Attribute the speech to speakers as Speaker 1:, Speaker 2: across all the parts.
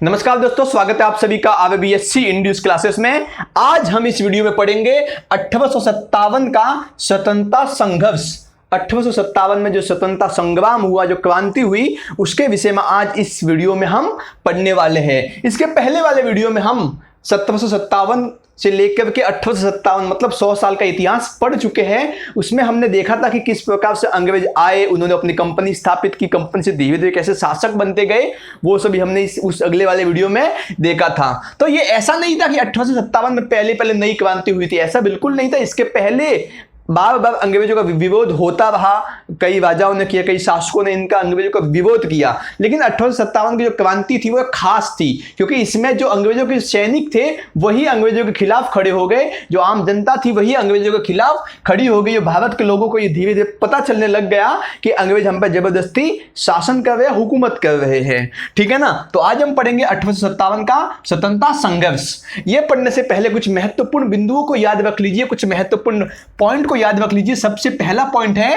Speaker 1: नमस्कार दोस्तों, स्वागत है आप सभी का आरबीएससी इंड्यूस क्लासेस में। आज हम इस वीडियो में पढ़ेंगे 1857 का स्वतंत्रता संघर्ष। 1857 में जो स्वतंत्रता संग्राम हुआ, जो क्रांति हुई, उसके विषय में आज इस वीडियो में हम पढ़ने वाले हैं। इसके पहले वाले वीडियो में हम 1757 से लेकर के 1857 मतलब 100 साल का इतिहास पढ़ चुके हैं। उसमें हमने देखा था कि किस प्रकार से अंग्रेज आए, उन्होंने अपनी कंपनी स्थापित की, कंपनी से धीरे धीरे कैसे शासक बनते गए, वो सभी हमने उस अगले वाले वीडियो में देखा था। तो ये ऐसा नहीं था कि 1857 में पहले नई क्रांति हुई थी, ऐसा बिल्कुल नहीं था। इसके पहले बार बार अंग्रेजों का विरोध होता रहा, कई राजाओं ने किया, कई शासकों ने इनका अंग्रेजों का विरोध किया। लेकिन 1857 की जो क्रांति थी वो खास थी, क्योंकि इसमें जो अंग्रेजों के सैनिक थे वही अंग्रेजों के खिलाफ खड़े हो गए, जो आम जनता थी वही अंग्रेजों के खिलाफ खड़ी हो गई। भारत के लोगों को ये धीरे धीरे पता चलने लग गया कि अंग्रेज हम पर जबरदस्ती शासन कर रहे हैं, हुकूमत कर रहे हैं। ठीक है ना। तो आज हम पढ़ेंगे 1857 का स्वतंत्रता संघर्ष। ये पढ़ने से पहले कुछ महत्वपूर्ण बिंदुओं को याद रख लीजिए, कुछ महत्वपूर्ण पॉइंट को याद रख लीजिए। सबसे पहला पॉइंट है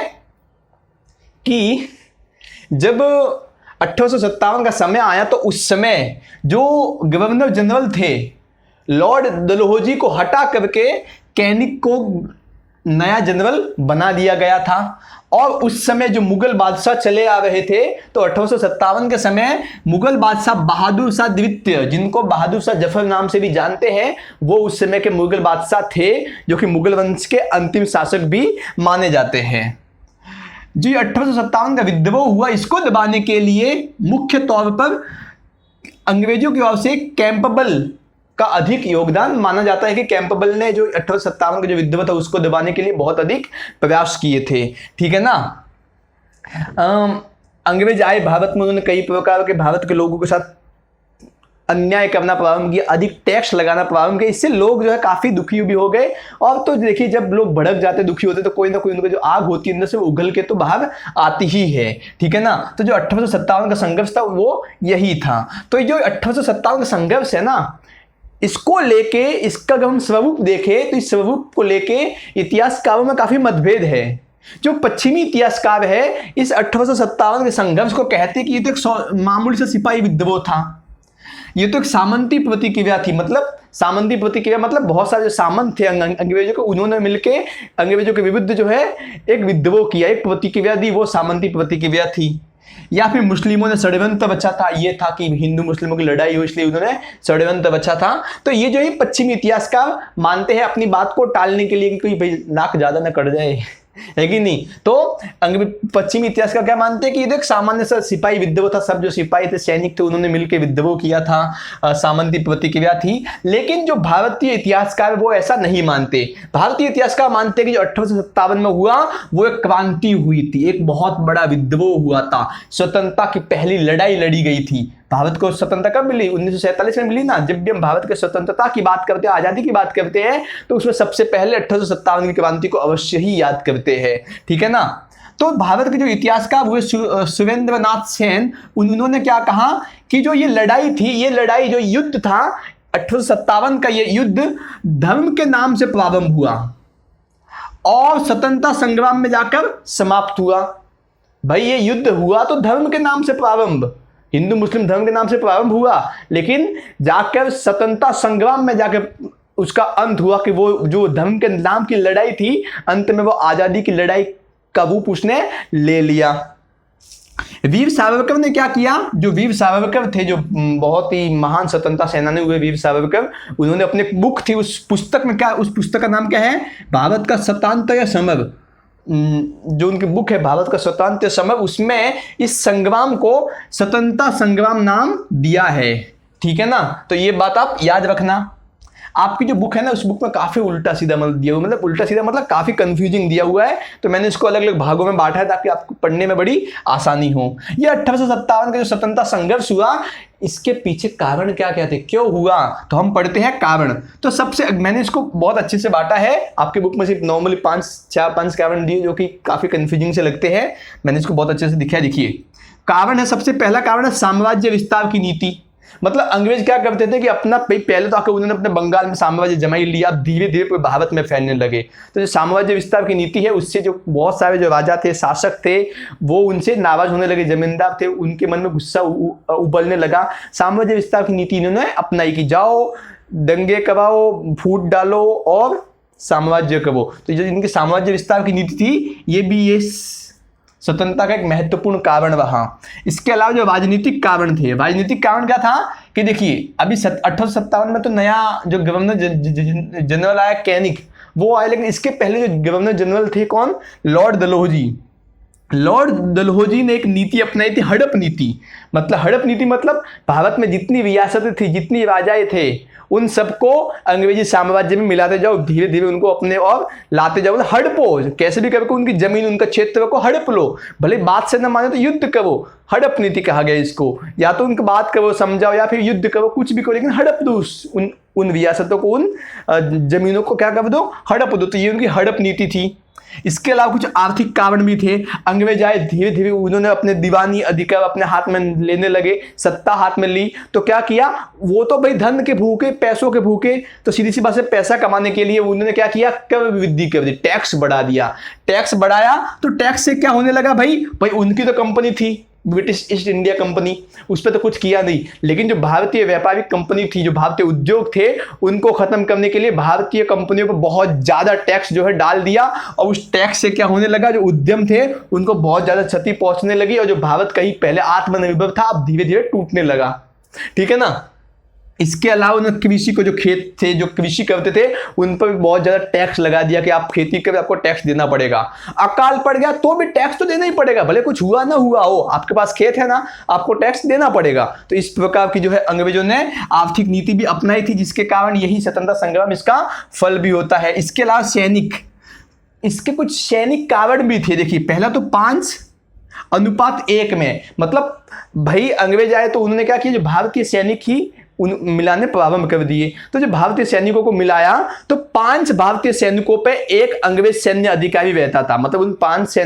Speaker 1: कि जब 1857 का समय आया तो उस समय जो गवर्नर जनरल थे, लॉर्ड डलहौजी को हटा करके कैनिंग को नया जनरल बना दिया गया था। और उस समय जो मुगल बादशाह चले आ रहे थे, तो 1857 के समय मुगल बादशाह बहादुर शाह द्वितीय, जिनको बहादुर शाह जफर नाम से भी जानते हैं, वो उस समय के मुगल बादशाह थे, जो कि मुगल वंश के अंतिम शासक भी माने जाते हैं। जी 1857 का विद्रोह हुआ, इसको दबाने के लिए मुख्य तौर पर अंग्रेजों की ओर से कैंपबेल का अधिक योगदान माना जाता है कि कैंपबेल ने जो 1857 का जो विद्रोह था उसको दबाने के लिए बहुत अधिक प्रयास किए थे। ठीक है ना। अंग्रेज आए भारत में, उन्होंने कई प्रकार के भारत के लोगों के साथ अन्याय करना प्रारंभ किया, अधिक टैक्स लगाना प्रारंभ किया। इससे लोग जो है काफी दुखी भी हो गए। और तो देखिए, जब लोग भड़क जाते, दुखी होते, तो कोई ना कोई उनकी जो आग होती है अंदर से उगल के तो बाहर आती ही है। ठीक है ना। तो जो 1857 का संघर्ष था वो यही था। तो ये जो 1857 का संघर्ष है ना, इसको लेके, इसका अगर हम स्वरूप देखें तो इस स्वरूप को लेके इतिहासकारों में काफी मतभेद है। जो पश्चिमी इतिहासकार है, इस 1857 के संघर्ष को कहते कि ये तो एक मामूली से सिपाही विद्रोह था, ये तो एक सामंती प्रतिक्रिया थी। मतलब सामंती प्रतिक्रिया मतलब बहुत सारे जो सामंत थे अंग्रेजों के, उन्होंने मिलके अंग्रेजों के विरुद्ध जो है एक विद्रोह किया, एक प्रतिक्रिया दी, वो सामंती प्रतिक्रिया थी। या फिर मुस्लिमों ने षड्यंत्र बचा था, ये था कि हिंदू मुस्लिमों की लड़ाई हुई इसलिए उन्होंने षड्यंत्र बचा था। तो ये जो है पश्चिमी इतिहासकार मानते हैं अपनी बात को टालने के लिए कि कोई भाई नाक ज्यादा न कट जाए, है कि नहीं। तो पश्चिमी इतिहास का क्या मानते हैं कि ये एक सामान्य सा सिपाही विद्रोह था, सब जो सिपाही थे, सैनिक थे, उन्होंने मिलकर विद्रोह किया था, सामंती प्रतिक्रिया थी। लेकिन जो भारतीय इतिहासकार वो ऐसा नहीं मानते। भारतीय इतिहासकार मानते हैं कि जो 1857 में हुआ वो एक क्रांति हुई थी, एक बहुत बड़ा विद्रोह हुआ था, स्वतंत्रता की पहली लड़ाई लड़ी गई थी। भारत को स्वतंत्रता कब मिली? 1947 में मिली ना। जब भी हम भारत के स्वतंत्रता की बात करते हैं, आजादी की बात करते हैं, तो उसमें सबसे पहले 1857 की क्रांति को अवश्य ही याद करते हैं। ठीक है ना। तो भारत के जो इतिहासकार हुए सुरेंद्रनाथ सेन, उन्होंने क्या कहा कि जो ये लड़ाई थी, ये लड़ाई जो युद्ध था 1857 का, ये युद्ध धर्म के नाम से प्रारंभ हुआ और स्वतंत्रता संग्राम में जाकर समाप्त हुआ। भाई ये युद्ध हुआ तो धर्म के नाम से प्रारंभ, हिंदू मुस्लिम धर्म के नाम से प्रारंभ हुआ, लेकिन जाकर स्वतंत्रता संग्राम में जाकर उसका अंत हुआ कि वो जो धर्म के नाम की लड़ाई थी, अंत में वो आजादी की लड़ाई का रूप उसने ले लिया। वीर सावरकर ने क्या किया? जो वीर सावरकर थे, जो बहुत ही महान स्वतंत्रता सेनानी हुए वीर सावरकर, उन्होंने अपनी बुक थी, उस पुस्तक में क्या, उस पुस्तक का नाम क्या है? भारत का स्वतंत्र समर। जो उनकी बुक है भारत का स्वतंत्र समर, उसमें इस संग्राम को स्वतंत्रता संग्राम नाम दिया है। ठीक है ना। तो ये बात आप याद रखना। आपकी जो बुक है ना, उस बुक में काफी उल्टा सीधा दिया हुआ, मतलब उल्टा सीधा मतलब काफी कंफ्यूजिंग दिया हुआ है। तो मैंने इसको अलग अलग भागों में बांटा है ताकि आपको पढ़ने में बड़ी आसानी हो। ये 1857 का जो स्वतंत्रता संघर्ष हुआ, इसके पीछे कारण क्या क्या थे, क्यों हुआ, तो हम पढ़ते हैं कारण। तो सबसे मैंने इसको बहुत अच्छे से बांटा है। आपकी बुक में सिर्फ नॉर्मली 5 कारण दिए जो कि काफी कंफ्यूजिंग से लगते हैं, मैंने इसको बहुत अच्छे से दिखाया। देखिए कारण है, सबसे पहला कारण है साम्राज्य विस्तार की नीति। मतलब अंग्रेज क्या करते थे कि अपना पहले तो आकर उन्होंने अपने बंगाल में साम्राज्य जमाई लिया, अब धीरे धीरे पूरे भारत में फैलने लगे। तो जो साम्राज्य विस्तार की नीति है उससे जो बहुत सारे जो राजा थे, शासक थे, वो उनसे नाराज होने लगे, जमींदार थे उनके मन में गुस्सा उबलने लगा। साम्राज्य विस्तार की नीति इन्होंने अपनाई कि जाओ दंगे कराओ, फूट डालो और साम्राज्य करो। तो जो इनकी साम्राज्य विस्तार की नीति थी ये भी ये स्वतंत्रता का एक महत्वपूर्ण कारण रहा। इसके अलावा जो राजनीतिक कारण थे, राजनीतिक कारण क्या था कि देखिए अभी 1857 में तो नया जो गवर्नर जनरल आया कैनिंग, वो आया, लेकिन इसके पहले जो गवर्नर जनरल थे कौन, लॉर्ड डलहौजी। लॉर्ड डलहौजी ने एक नीति अपनाई थी, हड़प नीति। मतलब हड़प नीति मतलब भारत में जितनी रियासतें थी, जितनी राजाएं थे, उन सबको अंग्रेजी साम्राज्य में मिलाते जाओ, धीरे धीरे उनको अपने और लाते जाओ। मतलब हड़पो, कैसे भी करके उनकी जमीन, उनका क्षेत्र को हड़प लो, भले बात से न माने तो युद्ध करो। हड़प नीति कहा गया इसको। या तो उनकी बात करो, समझाओ, या फिर युद्ध करो, कुछ भी करो, लेकिन हड़प दो उन रियासतों को, उन जमीनों को क्या कर दो, हड़प दो। तो ये उनकी हड़प नीति थी। इसके अलावा कुछ आर्थिक कारण भी थे। अंग्रेज आए, धीरे धीरे उन्होंने अपने दीवानी अधिकार अपने हाथ में लेने लगे, सत्ता हाथ में ली। तो क्या किया, वो तो भाई धन के भूखे, पैसों के भूखे, तो सीधी सी बात से पैसा कमाने के लिए उन्होंने क्या किया, कर वृद्धि कर दी, टैक्स बढ़ा दिया। टैक्स बढ़ाया तो टैक्स से क्या होने लगा, भाई उनकी तो कंपनी थी ब्रिटिश ईस्ट इंडिया कंपनी, उस पर तो कुछ किया नहीं, लेकिन जो भारतीय व्यापारिक कंपनी थी, जो भारतीय उद्योग थे, उनको खत्म करने के लिए भारतीय कंपनियों पर बहुत ज्यादा टैक्स जो है डाल दिया। और उस टैक्स से क्या होने लगा, जो उद्यम थे उनको बहुत ज्यादा क्षति पहुंचने लगी, और जो भारत कहीं पहले आत्मनिर्भर था अब धीरे धीरे टूटने लगा। ठीक है ना। इसके अलावा उन्होंने कृषि को, जो खेत थे, जो कृषि करते थे, उन पर भी बहुत ज्यादा टैक्स लगा दिया कि आप खेती करें आपको टैक्स देना पड़ेगा। अकाल पड़ गया तो भी टैक्स तो देना ही पड़ेगा, भले कुछ हुआ ना हुआ हो, आपके पास खेत है ना, आपको टैक्स देना पड़ेगा। तो इस प्रकार की जो है अंग्रेजों ने आर्थिक नीति भी अपनाई थी, जिसके कारण यही स्वतंत्रता संग्राम इसका फल भी होता है। इसके अलावा सैनिक, इसके कुछ सैनिक कारण भी थे। देखिए पहला तो 5:1 में, मतलब भाई अंग्रेज आए तो उन्होंने क्या किया, जो भारतीय सैनिक ही मिलाने प्रारंभ कर दिए। तो जब भारतीय सैनिकों को मिलाया तो 5 भारतीय सैनिकों पे एक अंग्रेज सैन्य अधिकारी रहता था। मतलब उन 5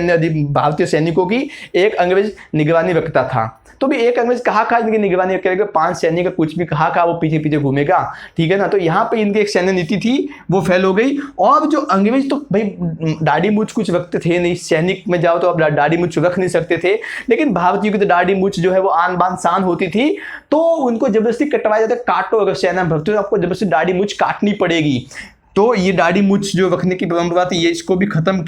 Speaker 1: भारतीय सैनिकों की एक अंग्रेज निगरानी रखता था। तो भी एक अंग्रेज कहाँ इनकी निगरानी करेगा, 5 सैनिक कुछ भी कहाँ वो पीछे पीछे घूमेगा। ठीक है ना। तो यहाँ पे इनकी एक सैन्य नीति थी वो फेल हो गई। और जो अंग्रेज तो भाई दाढ़ी मूछ कुछ रखते थे नहीं, सैनिक में जाओ तो आप दाढ़ी मूछ रख नहीं सकते थे, लेकिन भारतीयों की तो दाढ़ी मूछ जो है वो आन बान शान होती थी। तो उनको जबरदस्ती कटवाया जाता, काटो, अगर सेना भर्ती हो आपको जबरदस्ती दाढ़ी मूछ काटनी पड़ेगी। तो ये दाढ़ी मूछ जो रखने की परंपरा थी, ये इसको भी खत्म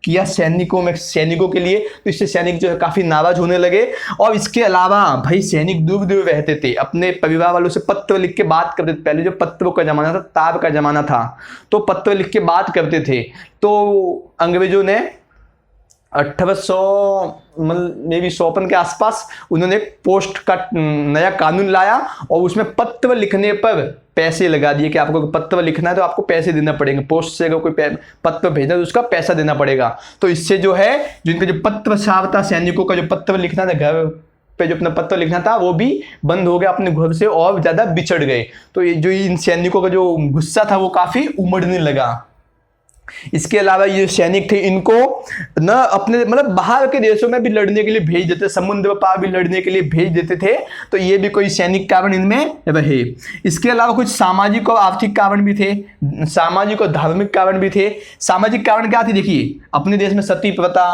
Speaker 1: किया सैनिकों के लिए। तो इससे सैनिक जो है काफी नाराज होने लगे। और इसके अलावा भाई सैनिक दूर दूर रहते थे, अपने परिवार वालों से पत्र लिख के बात करते थे। पहले जो पत्रों का जमाना था, तार का जमाना था, तो पत्र लिख के बात करते थे। तो अंग्रेजों ने 1854 के आसपास उन्होंने पोस्ट का नया कानून लाया, और उसमें पत्र लिखने पर पैसे लगा दिए कि आपको पत्र लिखना है तो आपको पैसे देना पड़ेंगे। पोस्ट से अगर कोई पत्र भेजना है तो उसका पैसा देना पड़ेगा। तो इससे जो है जिनका जो पत्र छाप था, सैनिकों का जो पत्र लिखना था, घर पे जो अपना पत्र लिखना था, वो भी बंद हो गया, अपने घर से और ज्यादा बिछड़ गए। तो ये जो इन सैनिकों का जो गुस्सा था वो काफी उमड़ने लगा। इसके अलावा ये सैनिक थे, इनको न अपने मतलब बाहर के देशों में भी लड़ने के लिए भेज देते, समुद्र पार भी लड़ने के लिए भेज देते थे। तो ये भी कोई सैनिक कारण इनमें रहे। इसके अलावा कुछ सामाजिक और आर्थिक कारण भी थे, सामाजिक और धार्मिक कारण भी थे। सामाजिक कारण क्या थे, देखिए अपने देश में सती प्रथा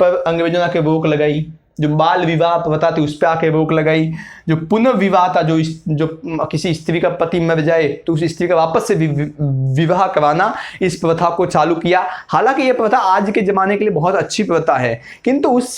Speaker 1: पर अंग्रेजों ने आके रोक लगाई, जो बाल विवाह प्रथा थी उस पर आके रोक लगाई, जो पुनर्विवाह था, जो किसी स्त्री का पति मर जाए तो उस स्त्री का वापस से विवाह कराना, इस प्रथा को चालू किया। हालांकि ये प्रथा आज के जमाने के लिए बहुत अच्छी प्रथा है, किंतु उस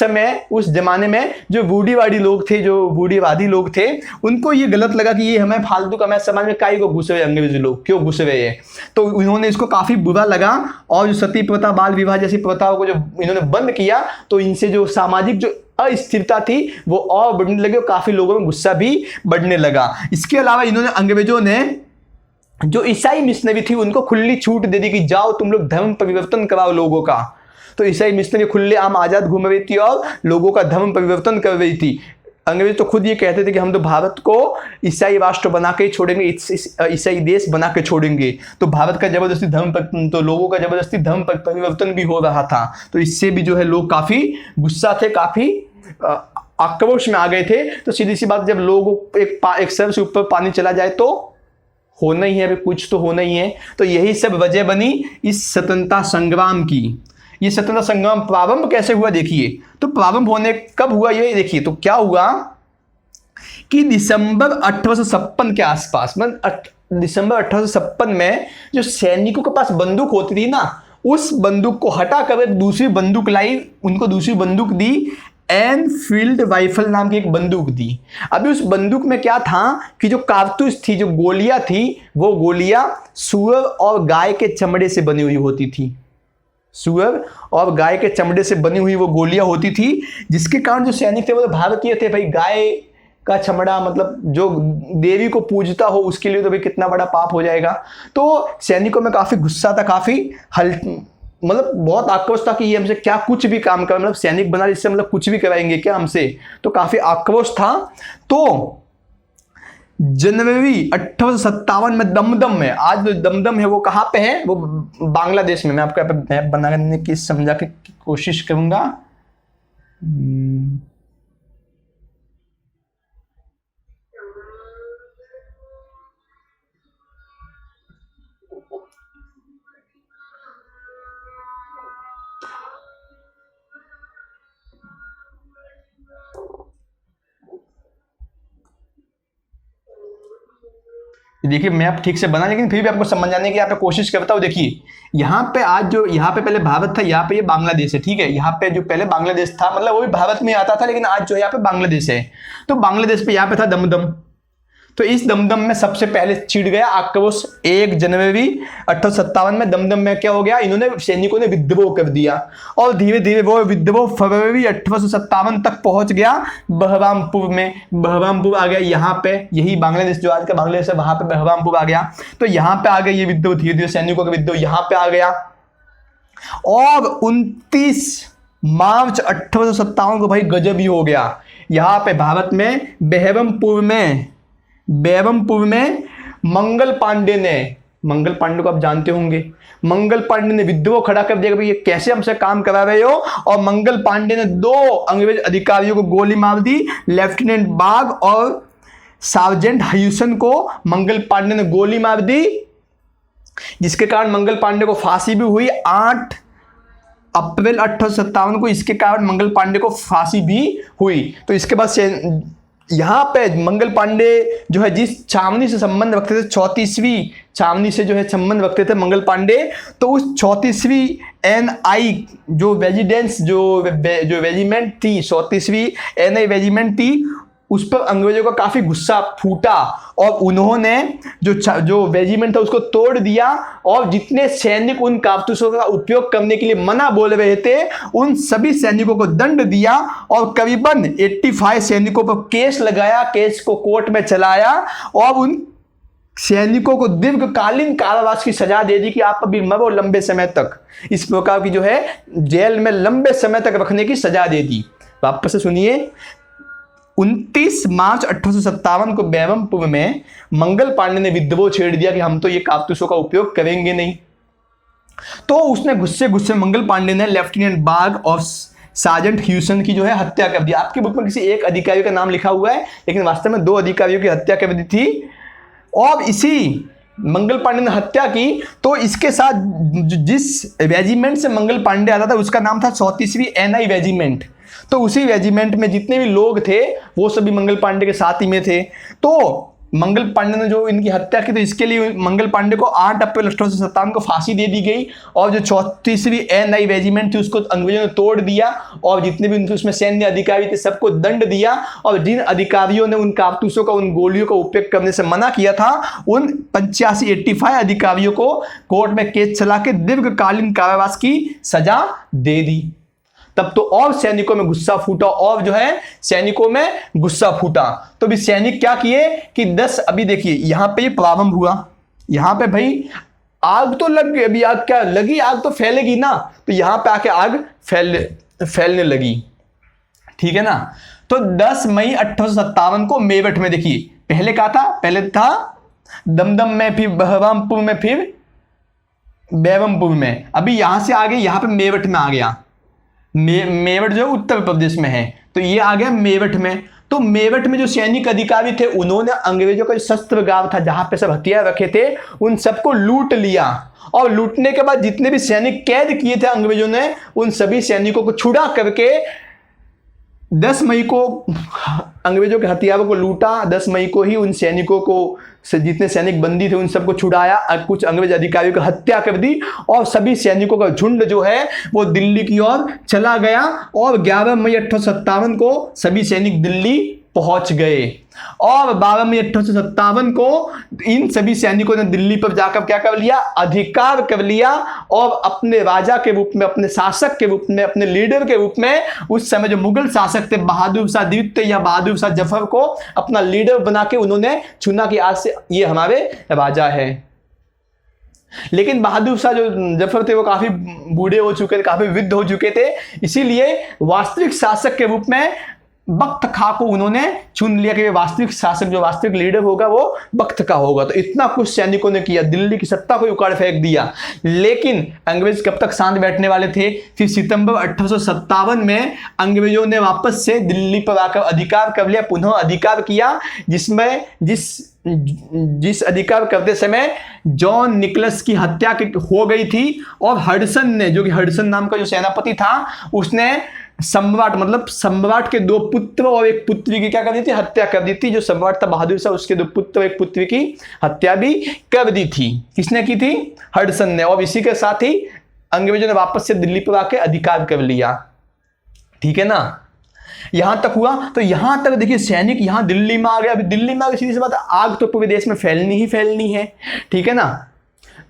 Speaker 1: जमाने में जो बूढ़ीवादी लोग थे, जो बूढ़ीवादी लोग थे, उनको ये गलत लगा कि ये हमें फालतू का, मैं समाज में काई को घुस रहे अंग्रेजी लोग, क्यों घुस रहे हैं। तो उन्होंने इसको काफी बुरा लगा, और जो सती प्रथा, बाल विवाह जैसी प्रथाओं को जो इन्होंने बंद किया, तो इनसे जो सामाजिक जो अस्थिरता थी वो और बढ़ने लगी, और काफी लोगों में गुस्सा भी बढ़ने लगा। इसके अलावा इन्होंने, अंग्रेजों ने जो ईसाई मिशनरी थी उनको खुली छूट दे दी कि जाओ तुम लोग धर्म परिवर्तन कराओ लोगों का। तो ईसाई मिशनरी खुले आम आजाद घूम रही थी और लोगों का धर्म परिवर्तन कर रही थी। अंग्रेज तो खुद ये कहते थे कि हम तो भारत को ईसाई राष्ट्र बना के छोड़ेंगे, ईसाई देश बना के छोड़ेंगे। तो भारत का जबरदस्ती तो लोगों का जबरदस्ती धर्म परिवर्तन भी हो रहा था। तो इससे भी जो है लोग काफी गुस्सा थे, काफी आक्रोश में आ गए थे। तो सीधी सी बात, जब लोग एक सर से ऊपर पानी चला जाए तो होना ही है, अभी कुछ तो होना ही है। तो यही सब वजह बनी इस स्वतंत्रता संग्राम की। ये स्वतंत्रता संग्राम प्रारंभ कैसे हुआ देखिए, तो प्रारंभ होने कब हुआ ये देखिए। तो क्या हुआ कि दिसंबर 1856 के आसपास, मतलब दिसंबर 1856 में जो सैनिकों के पास बंदूक होती थी ना, उस बंदूक को हटा कर एक दूसरी बंदूक लाई, उनको दूसरी बंदूक दी, एनफील्ड राइफल नाम की एक बंदूक दी। अभी उस बंदूक में क्या था कि जो कारतूस थी, जो गोलियां थी, वो गोलियां सुअर और गाय के चमड़े से बनी हुई होती थी। सुअर और गाय के चमड़े से बनी हुई वो गोलियां होती थी, जिसके कारण जो सैनिक थे वो भारतीय थे। भाई गाय का चमड़ा, मतलब जो देवी को पूजता हो उसके लिए तो भाई कितना बड़ा पाप हो जाएगा। तो सैनिकों में काफी गुस्सा था, काफी मतलब बहुत आक्रोश था कि ये हमसे क्या कुछ भी काम कर, मतलब सैनिक बना इससे मतलब कुछ भी कराएंगे क्या हमसे। तो काफी आक्रोश था। तो जनवरी 1857 में दमदम में, आज जो दमदम है वो कहाँ पे है, वो बांग्लादेश में। मैं आपको यहाँ पे मैप बनाने की समझा के कोशिश करूंगा। देखिए मैप ठीक से बना, लेकिन फिर भी आपको समझ आने की यहाँ पे कोशिश करता हूँ। देखिए यहाँ पे आज जो, यहाँ पे पहले भारत था, यहाँ पे ये बांग्लादेश है, ठीक है। यहाँ पे जो पहले बांग्लादेश था, मतलब वो भी भारत में आता था, लेकिन आज जो यहाँ पे बांग्लादेश है। तो बांग्लादेश पे यहाँ पे था दमदम। तो इस दमदम में सबसे पहले छिड़ गया आक्रोश। 1 जनवरी 1857 में दमदम में क्या हो गया, इन्होंने सैनिकों ने विद्रोह कर दिया, और धीरे धीरे वो विद्रोह फरवरी 1857 तक पहुंच गया बहरामपुर में। बहरामपुर आ गया यहाँ पे, यही बांग्लादेश जो आज का बांग्लादेश है, वहां पे बहरामपुर आ गया। तो यहाँ पे आ गया ये विद्रोह, धीरे धीरे सैनिकों का विद्रोह यहाँ पे आ गया। और 29 मार्च 1857 को भाई गजब ही हो गया। यहाँ पे भारत में बहरमपुर में मंगल पांडे को आप जानते होंगे। मंगल पांडे ने विद्रोह खड़ा कर दिया कि भाई ये कैसे हमसे काम करा रहे हो। और मंगल पांडे ने 2 अंग्रेज अधिकारियों को गोली मार दी, लेफ्टिनेंट बाग और सार्जेंट ह्यूसन को मंगल पांडे ने गोली मार दी, जिसके कारण मंगल पांडे को फांसी भी हुई 8 अप्रैल 1857 को। इसके कारण मंगल पांडे को फांसी भी हुई। तो इसके बाद यहाँ पे मंगल पांडे जो है जिस छावनी से संबंध रखते थे, 34वीं छावनी से जो है संबंध रखते थे मंगल पांडे, तो उस 34वीं NI जो रेजिडेंस जो रेजिमेंट थी, 34वीं NI रेजिमेंट थी, उस पर अंग्रेजों का काफी गुस्सा फूटा और उन्होंने जो रेजिमेंट था उसको तोड़ दिया। और जितने सैनिक उन कारतूसों का उपयोग करने के लिए मना बोल रहे थे, उन सभी सैनिकों को दंड दिया और करीबन 85 सैनिकों पर केस लगाया, केस को कोर्ट में चलाया और उन सैनिकों को दीर्घकालीन कारावास की सजा दे दी कि आप अभी मरो लंबे समय तक। इस प्रकार की जो है जेल में लंबे समय तक रखने की सजा दे दी। वापस से सुनिए, 29 मार्च 1857 को बहरमपुर में मंगल पांडे ने विद्रोह छेड़ दिया कि हम तो ये कारतूसों का उपयोग करेंगे नहीं। तो उसने गुस्से मंगल पांडे ने लेफ्टिनेंट बाग और सार्जेंट ह्यूसन की जो है हत्या कर दी। आपकी बुक में किसी एक अधिकारी का नाम लिखा हुआ है, लेकिन वास्तव में 2 अधिकारियों की हत्या कर दी थी। और इसी मंगल पांडे ने हत्या की, तो इसके साथ जिस रेजिमेंट से मंगल पांडे आता था उसका नाम था 34वीं NI रेजिमेंट। तो उसी रेजिमेंट में जितने भी लोग थे वो सभी मंगल पांडे के साथ ही में थे। तो मंगल पांडे ने जो इनकी हत्या की, तो इसके लिए मंगल पांडे को 8 अप्रैल 1857 को फांसी दे दी गई। और जो 34वीं NI रेजिमेंट थी उसको अंग्रेजों ने तोड़ दिया और जितने भी उनके उसमें सैन्य अधिकारी थे सबको दंड दिया। और जिन अधिकारियों ने उन कारतूसों का, उन गोलियों का उपयोग करने से मना किया था, उन 85 अधिकारियों को कोर्ट में केस चला के दीर्घकालीन कारावास की सजा दे दी। तब तो और सैनिकों में गुस्सा फूटा, और जो है सैनिकों में गुस्सा फूटा। तो भी सैनिक क्या किए कि 10, अभी देखिए यहां पे ये प्रारंभ हुआ, यहां पे भाई आग तो लग गई, अभी आग क्या लगी, आग तो फैलेगी ना, तो यहां पे आके आग फैलने लगी, ठीक है ना। तो 10 मई 1857 को मेरठ में, देखिए पहले कहा था, पहले था दमदम में, फिर बहरामपुर में, फिर बहरमपुर में, अभी यहां से आगे यहां पे मेरठ में आ गया। मेवट जो उत्तर प्रदेश में है, तो ये आ गया मेवट में। तो मेवट में जो सैनिक अधिकारी थे उन्होंने अंग्रेजों का जो शस्त्रागार था जहां पे सब हथियार रखे थे उन सबको लूट लिया, और लूटने के बाद जितने भी सैनिक कैद किए थे अंग्रेजों ने उन सभी सैनिकों को छुड़ा करके 10 मई को अंग्रेजों के हथियारों को लूटा। 10 मई को ही उन सैनिकों को से जितने सैनिक बंदी थे उन सबको छुड़ाया, कुछ अंग्रेज अधिकारियों की हत्या कर दी और सभी सैनिकों का झुंड जो है वो दिल्ली की ओर चला गया। और 11 मई 1857 को सभी सैनिक दिल्ली पहुंच गए और 12 मई 1857 को इन सभी सैनिकों ने दिल्ली पर जाकर क्या कर लिया, अधिकार कर लिया और अपने राजा के रूप में, अपने शासक के रूप में, अपने लीडर के रूप में उस समय जो मुगल शासक थे बहादुर शाह द्वितीय या बहादुर शाह जफर को अपना लीडर बना के उन्होंने चुना कि आज से ये हमारे राजा है। लेकिन बहादुर शाह जो जफर थे वो काफी बूढ़े हो चुके थे, काफी वृद्ध हो चुके थे, इसीलिए वास्तविक शासक के रूप में बख्त खां को उन्होंने चुन लिया कि वे वास्तविक शासक, जो वास्तविक लीडर होगा वो बख्त खां होगा। तो इतना कुछ सैनिकों ने किया, दिल्ली की सत्ता को उखाड़ फेंक दिया। लेकिन अंग्रेज कब तक शांत बैठने वाले थे? फिर सितंबर 1857 में अंग्रेजों ने वापस से दिल्ली पर आकर अधिकार कर लिया, पुनः अधिकार किया, जिसमें जिस अधिकार करते समय जॉन निकलस की हत्या हो गई थी और हडसन ने, जो कि हडसन नाम का जो सेनापति था, उसने सम्राट मतलब सम्राट के 2 पुत्र और 1 पुत्री की क्या कर दी थी, हत्या कर दी थी। जो सम्राट था बहादुर शाह उसके 2 पुत्र और 1 पुत्री की हत्या भी कर दी थी। किसने की थी? हडसन ने। और इसी के साथ ही अंग्रेजों ने वापस से दिल्ली पर आके अधिकार कर लिया। ठीक है ना, यहां तक हुआ। तो यहां तक देखिए सैनिक यहां दिल्ली में आ गया। अभी दिल्ली में आ गया, सीधी सी बात है, आग तो पूरे देश में फैलनी ही फैलनी है। ठीक है ना,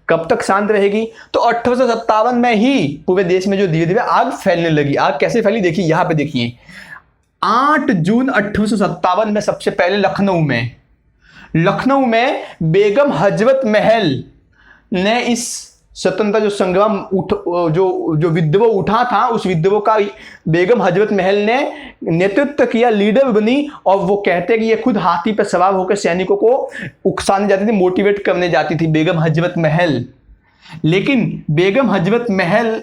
Speaker 1: कब तक शांत रहेगी? तो 1857 में ही पूरे देश में जो धीरे धीरे आग फैलने लगी। आग कैसे फैली देखिए, यहां पे देखिए 8 जून 1857 में सबसे पहले लखनऊ में बेगम हजरत महल ने इस स्वतंत्रता जो संग्राम जो विद्रोह उठा था उस विद्रोह का बेगम हजरत महल ने नेतृत्व किया, लीडर बनी। और वो कहते हैं कि ये खुद हाथी पर सवार होकर सैनिकों को उकसाने जाती थी, मोटिवेट करने जाती थी बेगम हजरत महल। लेकिन बेगम हजरत महल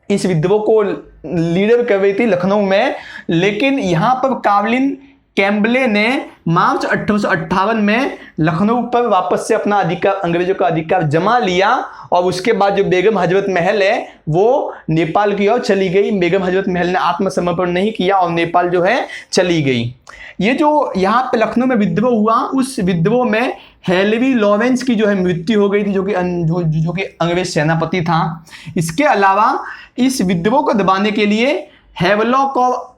Speaker 1: इस विद्रोह को लीडर कर रही थी लखनऊ में। लेकिन यहां पर कावलिन कैम्बले ने मार्च 1858 में लखनऊ पर वापस से अपना अधिकार, अंग्रेजों का अधिकार जमा लिया। और उसके बाद जो बेगम हजरत महल है वो नेपाल की ओर चली गई। बेगम हजरत महल ने आत्मसमर्पण नहीं किया और नेपाल जो है चली गई। ये जो यहाँ पे लखनऊ में विद्रोह हुआ, उस विद्रोह में हेनरी लॉरेंस की जो है मृत्यु हो गई थी, जो कि अंग्रेज सेनापति था। इसके अलावा इस विद्रोह को दबाने के लिए हैवलॉक और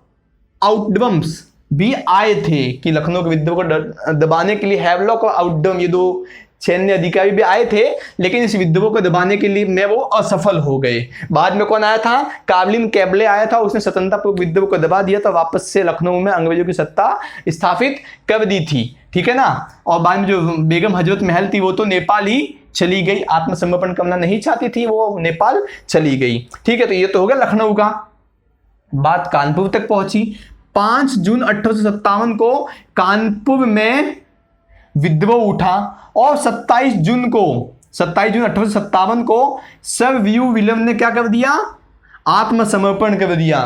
Speaker 1: आउटड्रम्स भी आए थे कि लखनऊ के विद्रोह को दबाने के लिए हैवलॉक और आउटड्रम, ये 2 सैन्य अधिकारी भी आए थे। लेकिन इस विद्रोह को दबाने के लिए में वो असफल हो गए। बाद में कौन आया था? कावलिन कैम्बले आया था, उसने स्वतंत्रता विद्रोह को दबा दिया था, वापस से लखनऊ में अंग्रेजों की सत्ता स्थापित कर दी थी। ठीक है ना। और बाद में जो बेगम हजरत महल थी वो तो नेपाल ही चली गई, आत्मसमर्पण करना नहीं चाहती थी, वो नेपाल चली गई। ठीक है, तो ये तो हो गया लखनऊ का। बात कानपुर तक पहुंची। 5 जून 1857 को कानपुर में विद्रोह उठा और 27 जून 1857 को सर व्यू विलियम ने क्या कर दिया? आत्मसमर्पण कर दिया।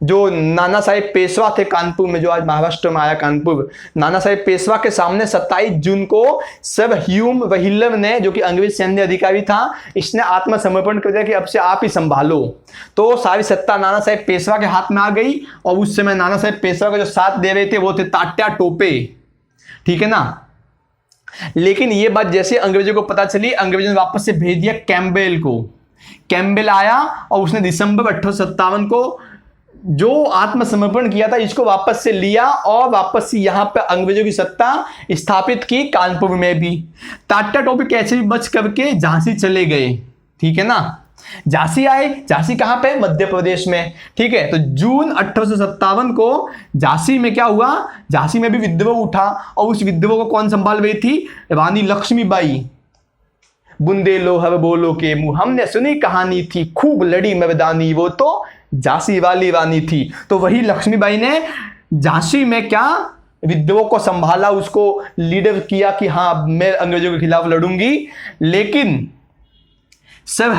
Speaker 1: जो नाना साहेब पेशवा थे कानपुर में, जो आज महाराष्ट्र में आया कानपुर, नाना साहेब पेशवा के सामने 27 जून को सर ह्यूम विलियम ने, जो कि अंग्रेज सैन्य अधिकारी था, इसने आत्मसमर्पण कर दिया कि अब से आप ही संभालो। तो सारी सत्ता नाना साहेब पेशवा के हाथ में आ गई। और उस समय नाना साहेब पेशवा का जो साथ दे रहे थे वो थे तात्या टोपे। ठीक है ना। लेकिन ये बात जैसे अंग्रेजों को पता चली, अंग्रेजों ने वापस से भेज दिया कैम्बेल को। कैम्बेल आया और उसने दिसंबर 1857 को जो आत्मसमर्पण किया था इसको वापस से लिया और वापस से यहां पर अंग्रेजों की सत्ता स्थापित की कानपुर में भी। तात्या टोपे कैसे भी बच करके झांसी चले गए। ठीक है ना। झांसी आए। झांसी कहां पे? मध्य प्रदेश में। ठीक है। तो जून 1857 को झांसी में क्या हुआ? झांसी में भी विद्रोह उठा और उस विद्रोह को कौन संभाल रही थी? रानी लक्ष्मीबाई। बुंदे लोहर बोलो के मुंह, हमने सुनी कहानी थी, खूब लड़ी मर्दानी, वो तो झांसी वाली रानी थी। तो वही लक्ष्मीबाई ने झांसी में क्या विद्रोह को संभाला, उसको लीडर किया कि हाँ मैं अंग्रेजों के खिलाफ लड़ूंगी। लेकिन सब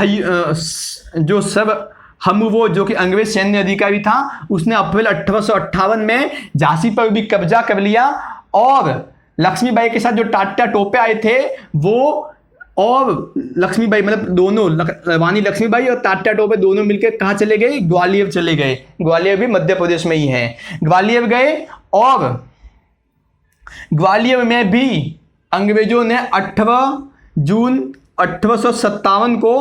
Speaker 1: हम वो जो कि अंग्रेज सैन्य अधिकारी था, उसने अप्रैल 1858 में झांसी पर भी कब्जा कर लिया और लक्ष्मीबाई के साथ जो टाटा टोपे आए थे वो और लक्ष्मीबाई मतलब दोनों रानी लक्ष्मीबाई और टाटा टोपे दोनों मिलकर कहाँ चले गए? ग्वालियर चले गए। ग्वालियर भी मध्य प्रदेश में ही है। ग्वालियर गए और ग्वालियर में भी अंग्रेजों ने 18 जून 1857 को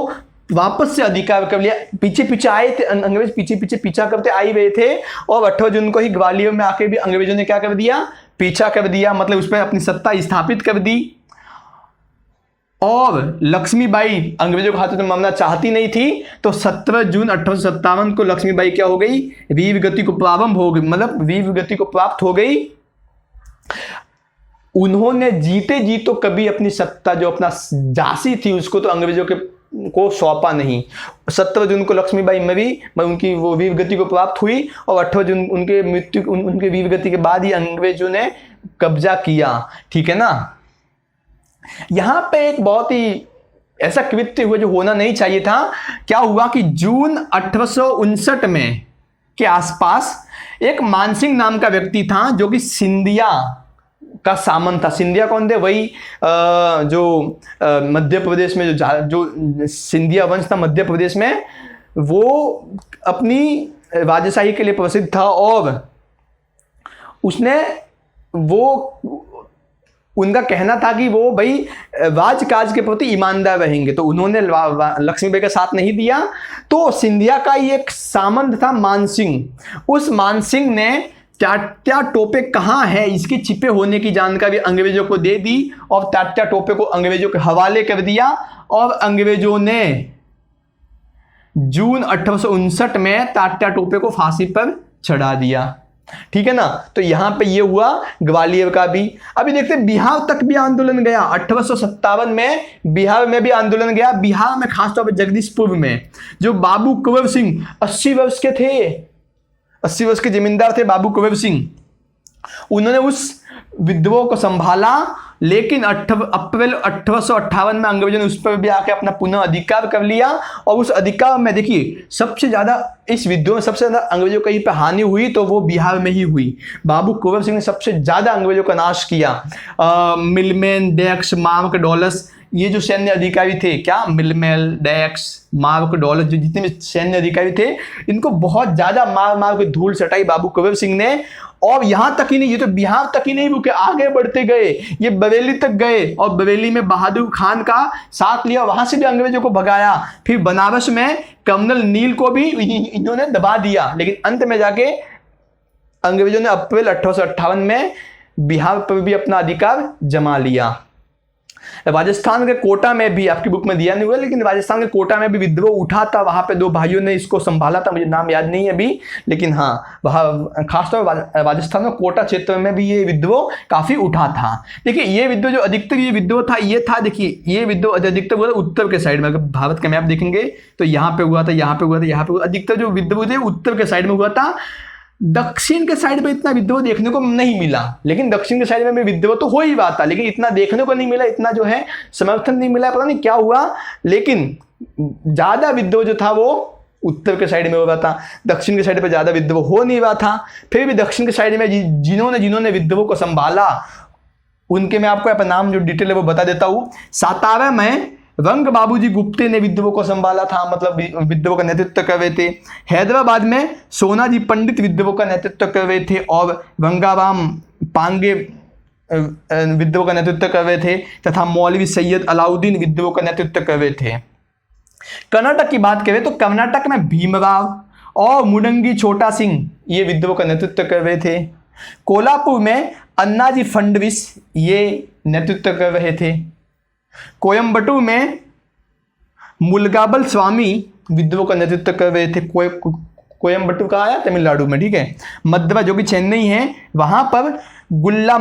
Speaker 1: वापस से अधिकार कर लिया। पीछे पीछे आए थे अंग्रेज, पीछे पीछा करते आई रहे थे और 18 जून को ही ग्वालियर में आके भी अंग्रेजों ने क्या कर दिया? पीछा कर दिया, मतलब उस पर अपनी सत्ता स्थापित कर दी। और लक्ष्मीबाई अंग्रेजों के हाथों में मामला चाहती नहीं थी, तो 17 जून 1857 को लक्ष्मीबाई क्या हो गई? वीर गति को प्रारंभ हो गई, मतलब वीर गति को प्राप्त हो गई। उन्होंने जीते जी तो कभी अपनी सत्ता जो अपना झांसी थी उसको तो अंग्रेजों के को सौंपा नहीं। 17 जून को लक्ष्मीबाई मरी, उनकी वो वीर गति को प्राप्त हुई और 18 जून उनके मृत्यु उनके वीर गति के बाद ही अंग्रेजों ने कब्जा किया। ठीक है ना। यहां पे एक बहुत ही ऐसा कृत्य हुआ जो होना नहीं चाहिए था। क्या हुआ कि जून 1859 में के आसपास एक मानसिंह नाम का व्यक्ति था जो कि सिंधिया का सामंत था। सिंधिया कौन थे? वही जो मध्य प्रदेश में जो सिंधिया वंश था मध्य प्रदेश में, वो अपनी राजशाही के लिए प्रसिद्ध था और उसने उनका कहना था कि वो भाई राजकाज के प्रति ईमानदार रहेंगे। तो उन्होंने लक्ष्मीबाई का साथ नहीं दिया। तो सिंधिया का ही एक सामंत था मानसिंह। उस मानसिंह ने टाटा टोपे कहाँ है इसके छिपे होने की जानकारी अंग्रेजों को दे दी और टाटा टोपे को अंग्रेजों के हवाले कर दिया और अंग्रेजों ने जून 1859 में टाटा टोपे को फांसी पर चढ़ा दिया। ठीक है ना। तो यहां पे ये हुआ ग्वालियर का भी। अभी देखते हैं बिहार तक भी आंदोलन गया। 1857 में बिहार में भी आंदोलन गया। बिहार में खासतौर पर जगदीशपुर में जो बाबू कुंवर सिंह 80 वर्ष के थे, 80 वर्ष के जमींदार थे बाबू कुंवर सिंह, उन्होंने उस विद्रोह को संभाला। लेकिन अप्रैल 1858 में अंग्रेजों ने उस पर भी आके अपना पुनः अधिकार कर लिया और उस अधिकार में देखिए सबसे ज्यादा इस विद्रोह में सबसे ज्यादा अंग्रेजों कहीं पे हानि हुई तो वो बिहार में ही हुई। बाबू कुंवर सिंह ने सबसे ज्यादा अंग्रेजों का नाश किया। मिलमैन, डेक्स, मार्क डॉलस, ये जो सैन्य अधिकारी थे, क्या मिलमेल, डेक्स, मार्क डॉलस, जो जितने भी सैन्य अधिकारी थे, इनको बहुत ज्यादा मार मार के धूल सटाई बाबू कुंवर सिंह ने। और यहां तक ही नहीं, ये तो बिहार तक ही नहीं रुके, आगे बढ़ते गए, ये बरेली तक गए और बरेली में बहादुर खान का साथ लिया, वहां से भी अंग्रेजों को भगाया। फिर बनारस में कर्नल नील को भी इन्होंने दबा दिया। लेकिन अंत में जाके अंग्रेजों ने अप्रैल 1858 में बिहार पर भी अपना अधिकार जमा लिया। राजस्थान के कोटा में भी, आपकी बुक में दिया नहीं हुआ, लेकिन राजस्थान के कोटा में भी विद्रोह उठा था। वहां पे दो भाइयों ने इसको संभाला था, मुझे नाम याद नहीं है अभी, लेकिन हाँ वहां खासतौर पर राजस्थान में कोटा क्षेत्र में भी ये विद्रोह काफी उठा था। देखिए ये विद्रोह जो अधिकतर ये विद्रोह था, ये था, देखिए ये विद्रोह अधिकतर हुआ था उत्तर के साइड में। अगर भारत का मैप देखेंगे तो यहाँ पे हुआ था, यहाँ पे हुआ था, यहाँ पे अधिकतर जो विद्रोह थे उत्तर के साइड में हुआ था। दक्षिण के साइड में इतना विद्रोह देखने को नहीं मिला, लेकिन दक्षिण के साइड में विद्रोह तो हो ही रहा था, लेकिन इतना देखने को नहीं मिला, इतना जो है समर्थन नहीं मिला, पता नहीं क्या हुआ। लेकिन ज्यादा विद्रोह जो था वो उत्तर के साइड में हो रहा था, दक्षिण के साइड पे ज्यादा विद्रोह हो नहीं रहा था। फिर भी दक्षिण के साइड में जिन्होंने विद्रोह को संभाला उनके मैं आपको नाम जो डिटेल है वो बता देता हूँ। सातारा में रंग बाबूजी गुप्ते ने विद्रोह को संभाला था, मतलब विद्रोह का नेतृत्व कर रहे थे। हैदराबाद में सोनाजी पंडित विद्रोह का नेतृत्व कर रहे थे और गंगाराम पांगे विद्रोह का नेतृत्व कर रहे थे, तथा मौलवी सैयद अलाउद्दीन विद्रोह का नेतृत्व कर रहे थे। कर्नाटक की बात करें तो कर्नाटक में भीमराव और मुडंगी छोटा सिंह ये विद्रोह का नेतृत्व कर रहे थे। कोल्हापुर में अन्नाजी फडणवीस ये नेतृत्व कर रहे थे। कोयम्बटूर में मुलगाबल स्वामी विद्रोह का नेतृत्व कर रहे थे। कोयम्बटूर कहाँ आया? तमिलनाडु में, ठीक है। मद्रास जो कि चेन्नई है, वहां पर गुल्ला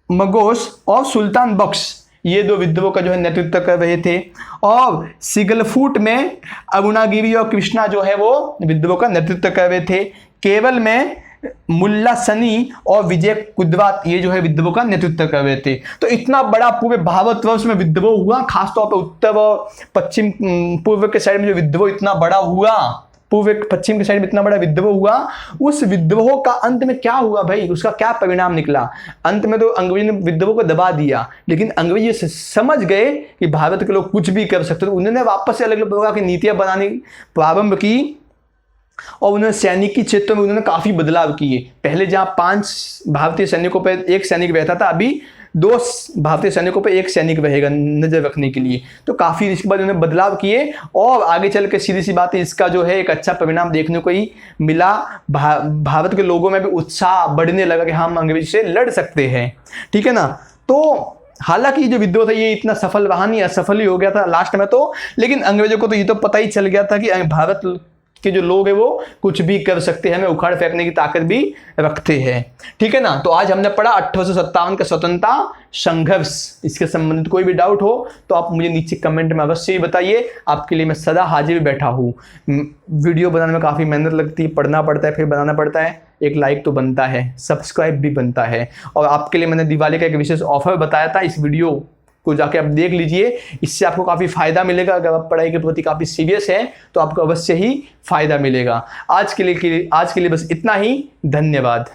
Speaker 1: मगोस और सुल्तान बख्श ये दो विद्रोह का जो है नेतृत्व कर रहे थे। और सिगलफूट में अरुणागिरी और कृष्णा जो है वो विद्रोह का नेतृत्व कर रहे थे। केरल में मुल्ला सनी और विजय कुदवात ये जो है विद्रोह का नेतृत्व कर रहे थे। तो इतना बड़ा पूरे भारतवर्ष में विद्रोह हुआ, खासतौर पर उत्तर और पश्चिम पूर्व के साइड में जो विद्रोह इतना बड़ा हुआ, पूर्व पश्चिम के साइड में इतना बड़ा विद्रोह हुआ, उस विद्रोह का अंत में क्या हुआ भाई, उसका क्या परिणाम निकला? अंत में तो अंग्रेजों ने विद्रोह को दबा दिया, लेकिन अंग्रेज ये समझ गए कि भारत के लोग कुछ भी कर सकते, तो उन्होंने वापस से अलग अलग प्रकार की नीतियां बनानी प्रारंभ की और उन्होंने सैनिकी क्षेत्रों में उन्होंने काफी बदलाव किए। पहले जहां 5 भारतीय सैनिकों पर 1 सैनिक रहता था, अभी 2 भारतीय सैनिकों पर 1 सैनिक रहेगा नजर रखने के लिए। तो काफी इसके बाद उन्होंने बदलाव किए और आगे चल के सीधी सी बात है, इसका जो है एक अच्छा परिणाम देखने को ही मिला। भारत के लोगों में भी उत्साह बढ़ने लगा कि हम अंग्रेज से लड़ सकते हैं, ठीक है ना। तो हालांकि जो विद्रोह था ये इतना सफल रहा नहीं, असफल ही हो गया था लास्ट में तो, लेकिन अंग्रेजों को तो ये तो पता ही चल गया था कि भारत के जो लोग हैं वो कुछ भी कर सकते हैं, हमें उखाड़ फेंकने की ताकत भी रखते हैं, ठीक है ना। तो आज हमने पढ़ा 1857 का स्वतंत्रता संघर्ष। इसके संबंधित कोई भी डाउट हो तो आप मुझे नीचे कमेंट में अवश्य ही बताइए, आपके लिए मैं सदा हाजिर बैठा हूँ। वीडियो बनाने में काफ़ी मेहनत लगती है, पढ़ना पड़ता है, फिर बनाना पड़ता है, एक लाइक तो बनता है, सब्सक्राइब भी बनता है। और आपके लिए मैंने दिवाली का एक विशेष ऑफर बताया था, इस वीडियो को जाके आप देख लीजिए, इससे आपको काफ़ी फायदा मिलेगा। अगर आप पढ़ाई के प्रति काफ़ी सीरियस हैं तो आपको अवश्य ही फायदा मिलेगा। आज के लिए बस इतना ही, धन्यवाद।